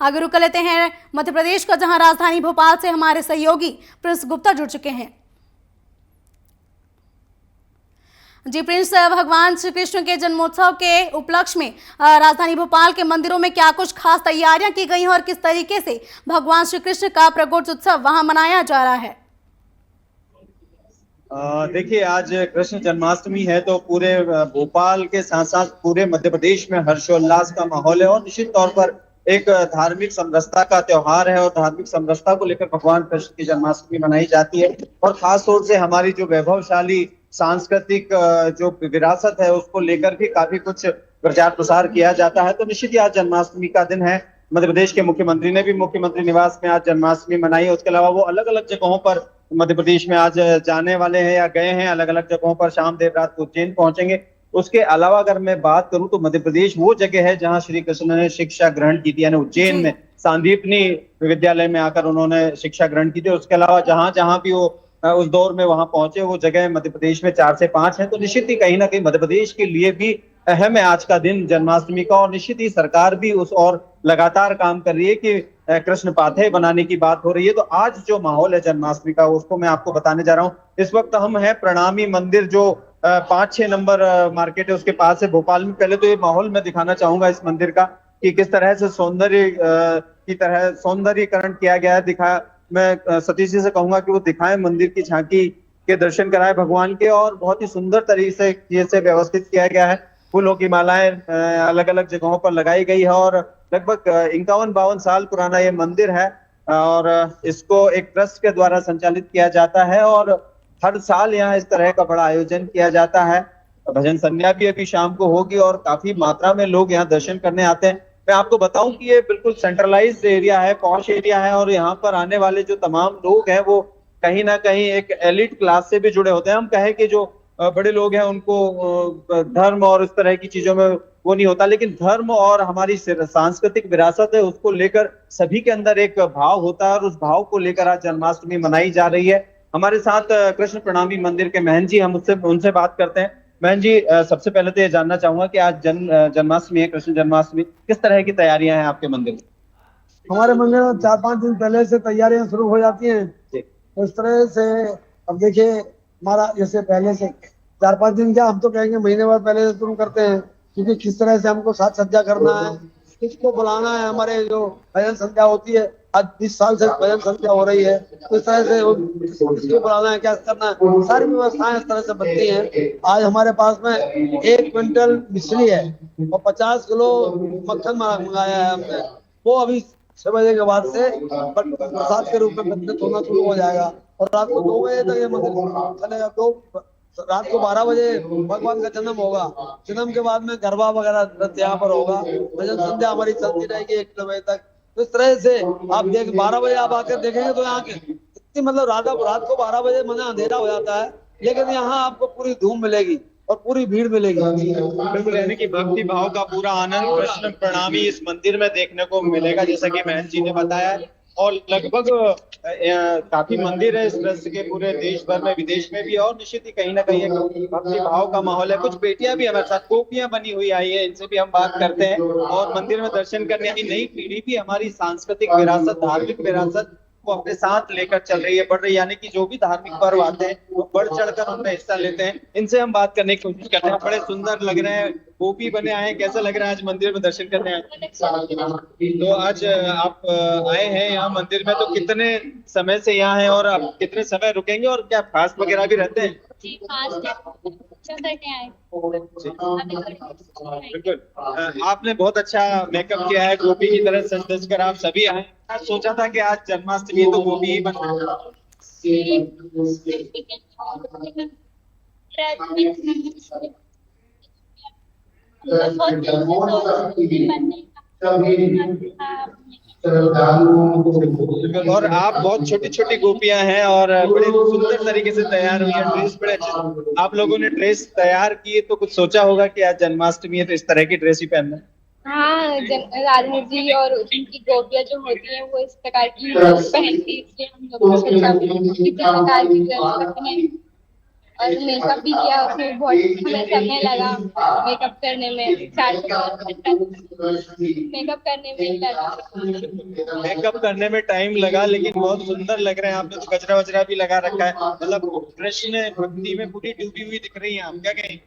आगे रुक लेते हैं मध्य प्रदेश का, जहां राजधानी भोपाल से हमारे सहयोगी प्रिंस गुप्ता जुड़ चुके हैं। जी प्रिंस, भगवान श्री कृष्ण के जन्मोत्सव के उपलक्ष्य में राजधानी भोपाल के मंदिरों में क्या कुछ खास तैयारियां की गई हैं और किस तरीके से भगवान श्री कृष्ण का प्रगोट उत्सव वहां मनाया जा रहा है? देखिए, आज कृष्ण जन्माष्टमी है तो पूरे भोपाल के साथ साथ पूरे मध्य प्रदेश में हर्षोल्लास का माहौल है और निश्चित तौर पर एक धार्मिक समरसता का त्योहार है और धार्मिक समरसता को लेकर भगवान कृष्ण की जन्माष्टमी मनाई जाती है। और खास तौर से हमारी जो वैभवशाली सांस्कृतिक जो विरासत है उसको लेकर भी काफी कुछ प्रचार प्रसार किया जाता है। तो निश्चित ही आज जन्माष्टमी का दिन है। मध्य प्रदेश के मुख्यमंत्री ने भी मुख्यमंत्री निवास में आज जन्माष्टमी मनाई है। उसके अलावा वो अलग अलग जगहों पर मध्य प्रदेश में आज जाने वाले हैं या गए हैं, अलग अलग जगहों पर शाम देर रात उज्जैन पहुंचेंगे। उसके अलावा अगर मैं बात करूं तो मध्य प्रदेश वो जगह है जहां श्री कृष्ण ने शिक्षा ग्रहण की थी, यानी उज्जैन में सांदीपनी विद्यालय में आकर उन्होंने शिक्षा ग्रहण की थी। उसके अलावा जहां जहां भी वो उस दौर में वहां पहुंचे वो जगह मध्य प्रदेश में 4 से 5 है। तो निश्चित ही कहीं ना कहीं मध्य प्रदेश के लिए भी अहम है आज का दिन जन्माष्टमी का, और निश्चित ही सरकार भी उस और लगातार काम कर रही है कि कृष्ण पाथे बनाने की बात हो रही है। तो आज जो माहौल है जन्माष्टमी का उसको मैं आपको बताने जा रहा हूँ। इस वक्त हम हैं प्रणामी मंदिर जो 5-6 नंबर मार्केट है उसके पास है भोपाल में। पहले तो ये माहौल मैं दिखाना चाहूंगा इस मंदिर का कि किस तरह से सौंदर्यीकरण किया गया है। मैं सतीश जी से कहूंगा कि वो दिखाएं मंदिर की झांकी के दर्शन कराएं भगवान के, और बहुत ही सुंदर तरीके से व्यवस्थित किया गया है। फूलों की मालाएं अलग अलग जगहों पर लगाई गई है और लगभग 51-52 साल पुराना ये मंदिर है और इसको एक ट्रस्ट के द्वारा संचालित किया जाता है और हर साल यहाँ इस तरह का बड़ा आयोजन किया जाता है। भजन संध्या भी अभी शाम को होगी और काफी मात्रा में लोग यहाँ दर्शन करने आते हैं। मैं आपको बताऊं कि ये बिल्कुल सेंट्रलाइज्ड एरिया है, पॉश एरिया है, और यहाँ पर आने वाले जो तमाम लोग हैं वो कहीं ना कहीं एक एलिट क्लास से भी जुड़े होते हैं। हम कहें कि जो बड़े लोग हैं उनको धर्म और इस तरह की चीजों में वो नहीं होता, लेकिन धर्म और हमारी सांस्कृतिक विरासत है उसको लेकर सभी के अंदर एक भाव होता है और उस भाव को लेकर आज जन्माष्टमी मनाई जा रही है। हमारे साथ कृष्ण प्रणामी मंदिर के महंत जी, हम उनसे बात करते हैं। महंत जी, सबसे पहले तो ये जानना चाहूंगा कि आज जन्माष्टमी है, कृष्ण जन्माष्टमी, किस तरह की तैयारियां हैं आपके मंदिर में? हमारे मंदिर में 4-5 दिन पहले से तैयारियां शुरू हो जाती हैं। तो इस तरह से अब देखिए, हमारा जैसे पहले से 4-5 दिन, क्या हम तो कहेंगे महीने भर पहले से शुरू करते हैं, क्योंकि किस तरह से हमको साज सज्जा करना है, किसको बुलाना है। हमारे जो भजन संध्या होती है, आज 20 साल से भजन संध्या हो रही है, तो इस तरह से किसको बुलाना है, क्या करना है, सारी व्यवस्थाएं इस तरह से बनती हैं। आज हमारे पास में 1 क्विंटल मिश्री है और 50 किलो मक्खन मंगाया है हमने। वो अभी 6 बजे के बाद से प्रसाद के रूप में वितरित होना शुरू हो जाएगा और रात को 2 बजे तक ये मंदिर चलेगा। तो रात को 12 बजे भगवान का जन्म होगा। जन्म के बाद में गरबा वगैरह यहाँ पर होगा। भजन संध्या हमारी चलती रहेगी 1 बजे तक। तो इस तरह से आप 12 बजे आप आकर देखेंगे तो यहाँ के इतनी मतलब रात को 12 बजे मना अंधेरा हो जाता है, लेकिन यहाँ आपको पूरी धूम मिलेगी और पूरी भीड़ मिलेगी। बिल्कुल, यानी कि भक्ति भाव का पूरा आनंद कृष्ण प्रणामी इस मंदिर में देखने को मिलेगा, जैसा कि महंत जी ने बताया। और लगभग काफी मंदिर है इस ट्रस्ट के पूरे देश भर में, विदेश में भी, और निश्चित ही कहीं ना कहीं एक भक्ति भाव का माहौल है। कुछ बेटियां भी हमारे साथ, गोपियां बनी हुई आई है, इनसे भी हम बात करते हैं। और मंदिर में दर्शन करने की नई पीढ़ी भी हमारी सांस्कृतिक विरासत, धार्मिक विरासत को अपने साथ लेकर चल रही है, बढ़ रही है। यानी कि जो भी धार्मिक पर्व आते हैं वो बढ़ चढ़कर उनमें हिस्सा लेते हैं। इनसे हम बात करने की कोशिश करते हैं। बड़े सुंदर लग रहे हैं, गोपी बने आए, कैसा लग रहा है आज मंदिर में दर्शन करने आए? तो आज आप आए हैं यहाँ मंदिर में, तो कितने समय से यहाँ हैं और आप कितने समय रुकेंगे और क्या फास्ट वगैरह भी रहते हैं? जी, फास्ट करने आए। बिल्कुल, आपने बहुत अच्छा मेकअप किया है, गोपी की तरह सज धज कर आप सभी आए। आज सोचा था कि आज जन्माष्टमी तो गोपी ही बनना। और आप बहुत छोटी छोटी गोपियां हैं और बड़े सुंदर तरीके से तैयार हुई है, ड्रेस बड़े अच्छे आप लोगों ने ड्रेस तैयार की, तो कुछ सोचा होगा कि आज जन्माष्टमी है तो इस तरह की ड्रेस ही पहनना है। हाँ, राधा जी और उनकी गोपियां जो होती हैं वो इस प्रकार की पहनती, इसलिए हम लोग इस प्रकार की ड्रेस करते हैं। और मेकअप भी किया, उसमें बहुत हमें समय लगा मेकअप करने में, मेकअप करने में ही लगा। मेकअप करने में टाइम लगा, लेकिन बहुत सुंदर लग रहे हैं। आपने तो गजरा वजरा भी लगा रखा है, मतलब कृष्ण भक्ति में पूरी डूबी हुई दिख रही है आप, क्या कहें?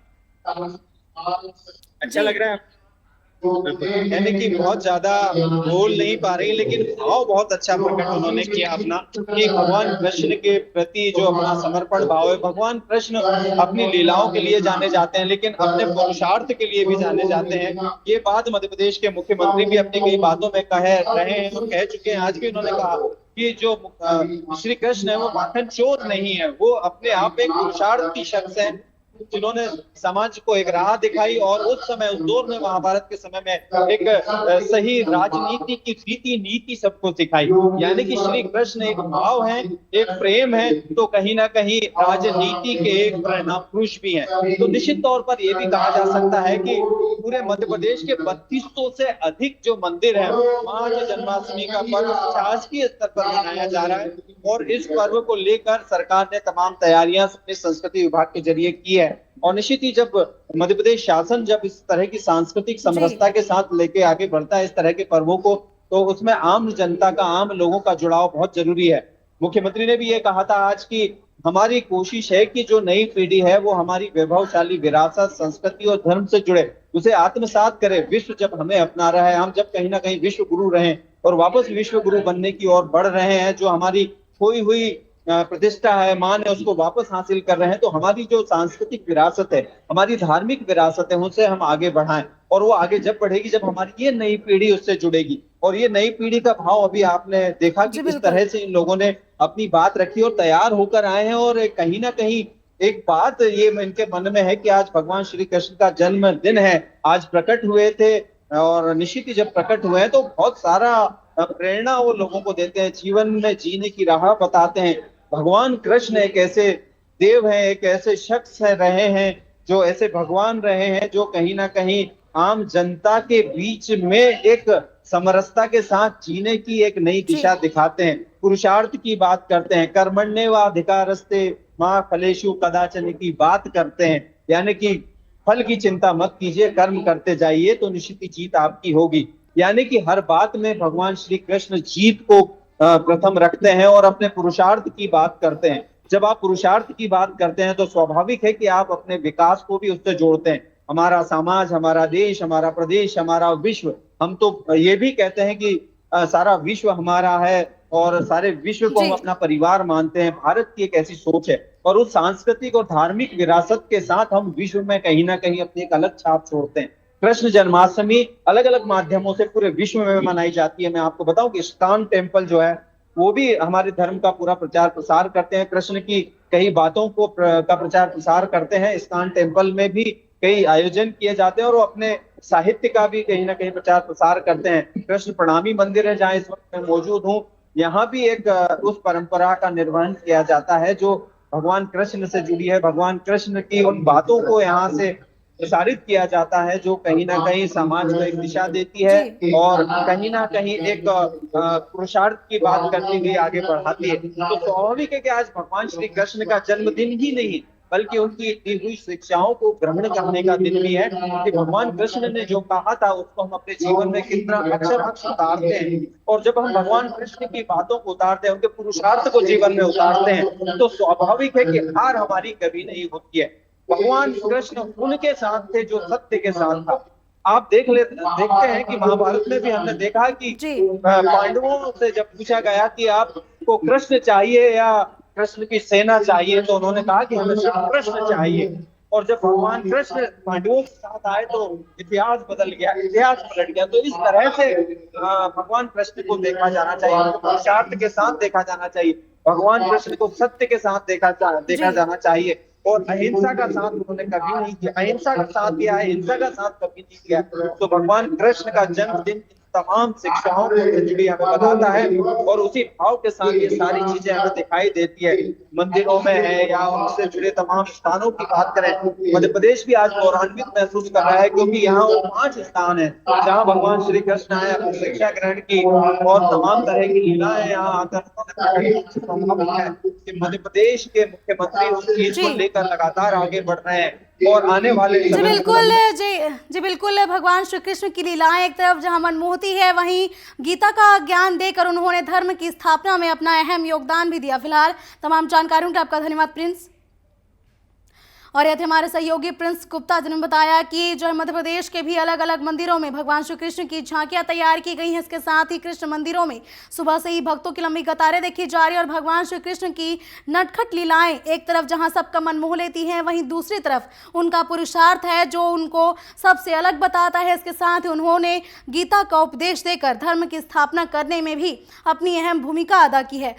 अच्छा लग रहा है। यानी कि बहुत ज्यादा बोल नहीं पा रही, लेकिन भाव बहुत अच्छा प्रकट उन्होंने किया अपना, कि भगवान कृष्ण के प्रति जो अपना समर्पण भाव है। भगवान कृष्ण अपनी लीलाओं के लिए जाने जाते हैं, लेकिन अपने पुरुषार्थ के लिए भी जाने जाते हैं। ये बात मध्य प्रदेश के मुख्यमंत्री भी अपनी कई बातों में कह रहे हैं और कह चुके हैं। आज भी उन्होंने कहा कि जो श्री कृष्ण है वो माखन चोर नहीं है, वो अपने आप एक पुरुषार्थी शख्स है, जिन्होंने समाज को एक राह दिखाई। और उस समय, उस दौर में, महाभारत के समय में एक सही राजनीति की रीति नीति सबको सिखाई। यानी कि श्री कृष्ण एक भाव है, एक प्रेम है, तो कहीं ना कहीं राजनीति के एक परिणाम पुरुष भी हैं। तो निश्चित तौर पर यह भी कहा जा सकता है कि पूरे मध्य प्रदेश के 3200 से अधिक जो मंदिर है, वहां जो जन्माष्टमी का पर्व शासकीय स्तर पर मनाया जा रहा है। और इस पर्व को लेकर सरकार ने तमाम तैयारियां अपने संस्कृति विभाग के जरिए की है। और निश्चित ही जब मध्य प्रदेश शासन जब इस तरह की सांस्कृतिक समरसता के साथ लेके आगे बढ़ता है इस तरह के पर्वों को, तो उसमें आम जनता का, आम लोगों का जुड़ाव बहुत जरूरी है। मुख्यमंत्री ने भी ये कहा था आज की हमारी कोशिश है कि जो नई पीढ़ी है वो हमारी वैभवशाली विरासत, संस्कृति और धर्म से जुड़े, उसे आत्मसात करे। विश्व जब हमें अपना रहा है, हम जब कहीं ना कहीं विश्व गुरु रहे और वापस विश्व गुरु बनने की ओर बढ़ रहे हैं, जो हमारी खोई हुई प्रतिष्ठा है, मान है, उसको वापस हासिल कर रहे हैं, तो हमारी जो सांस्कृतिक विरासत है, हमारी धार्मिक विरासत है, उनसे हम आगे बढ़ाएं। और वो आगे जब बढ़ेगी जब हमारी ये नई पीढ़ी उससे जुड़ेगी। और ये नई पीढ़ी का भाव अभी आपने देखा कि किस तरह से इन लोगों ने अपनी बात रखी और तैयार होकर आए हैं। और कहीं ना कहीं एक बात ये इनके मन में है कि आज भगवान श्री कृष्ण का जन्मदिन है, आज प्रकट हुए थे। और निश्चित ही जब प्रकट हुए हैं तो बहुत सारा प्रेरणा वो लोगों को देते हैं, जीवन में जीने की राह बताते हैं। भगवान कृष्ण एक ऐसे देव हैं, एक ऐसे शख्स रहे हैं, जो ऐसे भगवान रहे हैं, जो कहीं ना कहीं आम जनता के बीच में एक समरसता के साथ जीने की एक नई दिशा दिखाते हैं, पुरुषार्थ की बात करते हैं, कर्मण्येवाधिकारस्ते मा फलेषु कदाचन की बात करते हैं। यानी कि फल की चिंता मत कीजिए, कर्म करते जाइए तो निश्चित ही जीत आपकी होगी। यानी कि हर बात में भगवान श्री कृष्ण जीत को प्रथम रखते हैं और अपने पुरुषार्थ की बात करते हैं। जब आप पुरुषार्थ की बात करते हैं तो स्वाभाविक है कि आप अपने विकास को भी उससे जोड़ते हैं। हमारा समाज, हमारा देश, हमारा प्रदेश, हमारा विश्व, हम तो ये भी कहते हैं कि सारा विश्व हमारा है और सारे विश्व को हम अपना परिवार मानते हैं। भारत की एक ऐसी सोच है और उस सांस्कृतिक और धार्मिक विरासत के साथ हम विश्व में कहीं ना कहीं अपनी एक अलग छाप छोड़ते हैं। कृष्ण जन्माष्टमी अलग अलग माध्यमों से पूरे विश्व में मनाई जाती है। मैं आपको बताऊं कि इस्कॉन टेम्पल जो है वो भी हमारे धर्म का पूरा प्रचार प्रसार करते हैं, कृष्ण की कई बातों को का प्रचार प्रसार करते हैं। इस्कॉन टेम्पल में भी कई आयोजन किए जाते हैं और वो अपने साहित्य का भी कहीं ना कहीं प्रचार प्रसार करते हैं। कृष्ण प्रणामी मंदिर है जहाँ इस वक्त मैं मौजूद हूँ, यहाँ भी एक उस परंपरा का निर्वहन किया जाता है जो भगवान कृष्ण से जुड़ी है। भगवान कृष्ण की उन बातों को यहाँ से प्रसारित किया जाता है जो कहीं ना कहीं समाज को एक दिशा देती है और कहीं ना कहीं एक पुरुषार्थ की बात करती हुई आगे बढ़ाती है। तो स्वाभाविक है कि आज भगवान श्री कृष्ण का जन्मदिन ही नहीं बल्कि उनकी दी हुई शिक्षाओं को ग्रहण करने का दिन भी है कि भगवान कृष्ण ने जो कहा था उसको हम अपने जीवन में कितना अक्षर अक्षर उतारते हैं। और जब हम भगवान कृष्ण की बातों को उतारते हैं, उनके पुरुषार्थ को जीवन में उतारते हैं, तो स्वाभाविक है कि हार हमारी कभी नहीं होती है। भगवान कृष्ण उनके साथ थे जो सत्य के साथ था। आप देखते हैं कि महाभारत में भी हमने देखा कि पांडवों से जब पूछा गया कि आपको कृष्ण चाहिए या कृष्ण की सेना चाहिए, तो उन्होंने कहा कि हमें सिर्फ कृष्ण चाहिए। और जब भगवान कृष्ण पांडवों के साथ आए तो इतिहास बदल गया, इतिहास पलट गया। तो इस तरह से भगवान कृष्ण को देखा जाना चाहिए, पुरुषार्थ के साथ देखा जाना चाहिए, भगवान कृष्ण को सत्य के साथ देखा जाना चाहिए। और अहिंसा का साथ उन्होंने कभी नहीं किया, अहिंसा का साथ दिया है, हिंसा का साथ कभी नहीं किया। तो भगवान कृष्ण का जन्मदिन तमाम शिक्षाओं से जुड़ी हमें बताता है और उसी भाव के साथ ये सारी चीजें हमें दिखाई देती है। मंदिरों में है या उनसे जुड़े तमाम स्थानों की बात करें, मध्य प्रदेश भी आज गौरवान्वित महसूस कर रहा है क्योंकि यहाँ वो 5 स्थान है जहाँ भगवान श्री कृष्ण आए, अपनी शिक्षा ग्रहण की और तमाम तरह की लीलाएं यहाँ आकर है कि मध्य प्रदेश के मुख्यमंत्री उस चीज को लेकर लगातार आगे बढ़ रहे हैं और आने वाले जी बिल्कुल जी बिल्कुल। भगवान श्री कृष्ण की लीलाएं एक तरफ जहां मनमोहती है, वहीं गीता का ज्ञान देकर उन्होंने धर्म की स्थापना में अपना अहम योगदान भी दिया। फिलहाल तमाम जानकारियों के आपका धन्यवाद प्रिंस। और यह थे हमारे सहयोगी प्रिंस गुप्ता जिन्होंने बताया कि जो है मध्य प्रदेश के भी अलग अलग मंदिरों में भगवान श्री कृष्ण की झांकियां तैयार की गई हैं। इसके साथ ही कृष्ण मंदिरों में सुबह से ही भक्तों की लंबी कतारें देखी जा रही है और भगवान श्री कृष्ण की नटखट लीलाएं एक तरफ जहां सबका मन मोह लेती हैं, वहीं दूसरी तरफ उनका पुरुषार्थ है जो उनको सबसे अलग बताता है। इसके साथ ही उन्होंने गीता का उपदेश देकर धर्म की स्थापना करने में भी अपनी अहम भूमिका अदा की है।